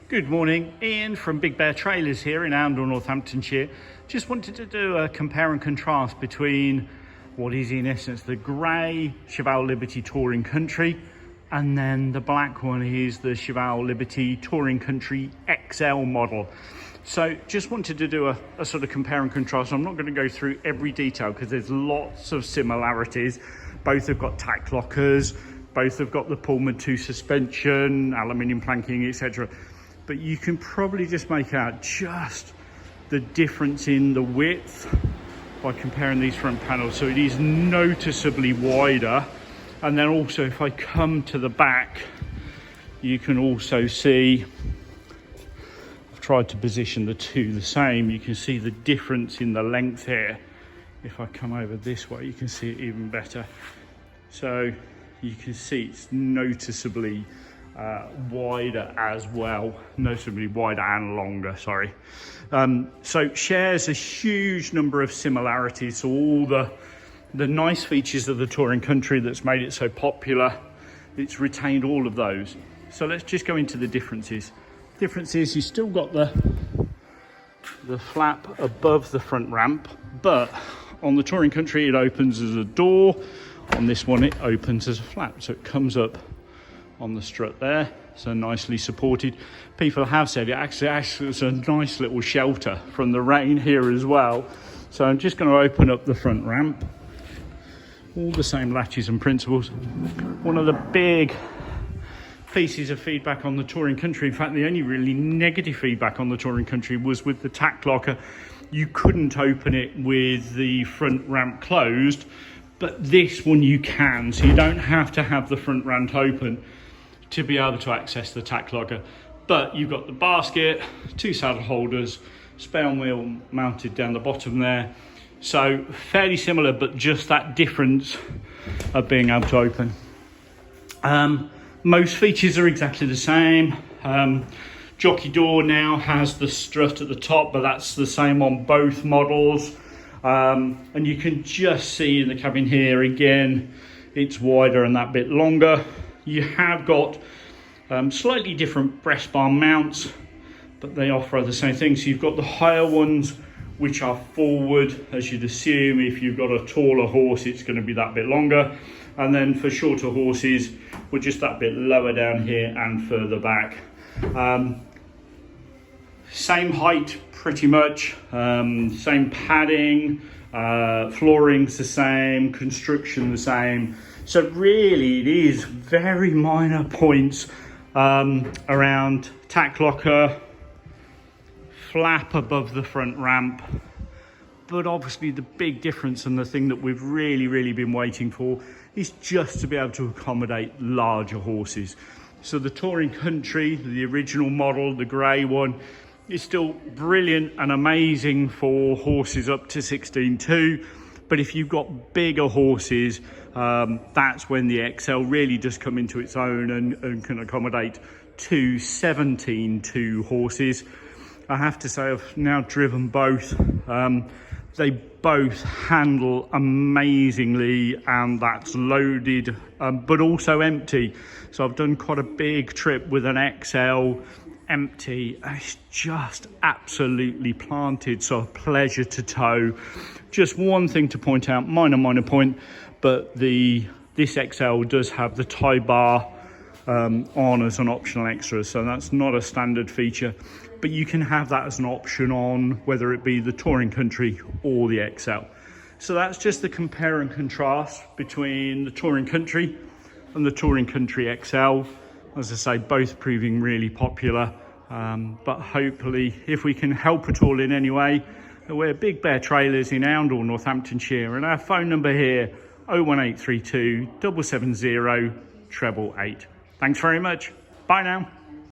Good morning, Ian from Big Bear Trailers here in Oundle, Northamptonshire. Just wanted to do a compare and contrast between what is in essence the grey Cheval Liberte Touring Country, and then the black one is the Cheval Liberte Touring Country XL model. So just wanted to do a sort of compare and contrast. I'm not going to go through every detail because there's lots of similarities. Both have got tack lockers, both have got the Pullman 2 suspension, aluminium planking, etc. But you can probably just make out just the difference in the width by comparing these front panels. So it is noticeably wider. And then also if I come to the back, you can also see, I've tried to position the two the same, you can see the difference in the length here. If I come over this way, you can see it even better. So you can see it's noticeably wider as well, noticeably wider and longer, sorry. So shares a huge number of similarities. So all the nice features of the Touring Country that's made it so popular, it's retained all of those. So let's just go into the differences. Differences, you still got the flap above the front ramp, but on the Touring Country it opens as a door. On this one it opens as a flap, so it comes up on the strut there, so nicely supported. People have said it actually acts as a nice little shelter from the rain here as well. So I'm just going to open up the front ramp. All the same latches and principles. One of the big pieces of feedback on the Touring Country, in fact the only really negative feedback on the Touring Country, was with the tack locker. You couldn't open it with the front ramp closed, but this one you can, so you don't have to have the front ramp open to be able to access the tack locker. But you've got the basket, two saddle holders, spare wheel mounted down the bottom there. So fairly similar, but just that difference of being able to open. Most features are exactly the same. Jockey door now has the strut at the top, but that's the same on both models. And you can just see in the cabin here, again, it's wider and that bit longer. You have got slightly different breast bar mounts, but they offer the same thing. So you've got the higher ones, which are forward, as you'd assume. If you've got a taller horse, it's going to be that bit longer. And then for shorter horses, we're just that bit lower down here and further back. Same height, pretty much. Same padding, flooring's the same, construction the same. So really it is very minor points around tack locker, flap above the front ramp, but obviously the big difference and the thing that we've really been waiting for is just to be able to accommodate larger horses. So the Touring Country, the original model, the grey one, is still brilliant and amazing for horses up to 16.2. But if you've got bigger horses, that's when the XL really does come into its own and can accommodate 17.2 horses. I have to say I've now driven both. They both handle amazingly, and that's loaded, but also empty. So I've done quite a big trip with an XL empty, and it's just absolutely planted, so a pleasure to tow. Just one thing to point out, minor point, but this XL does have the tie bar on as an optional extra, so that's not a standard feature, but you can have that as an option on whether it be the Touring Country or the XL. So that's just the compare and contrast between the Touring Country and the Touring Country XL. As I say, both proving really popular, but hopefully if we can help at all in any way, we're Big Bear Trailers in Oundle, Northamptonshire, and our phone number here 01832 770 888. Thanks very much. Bye now.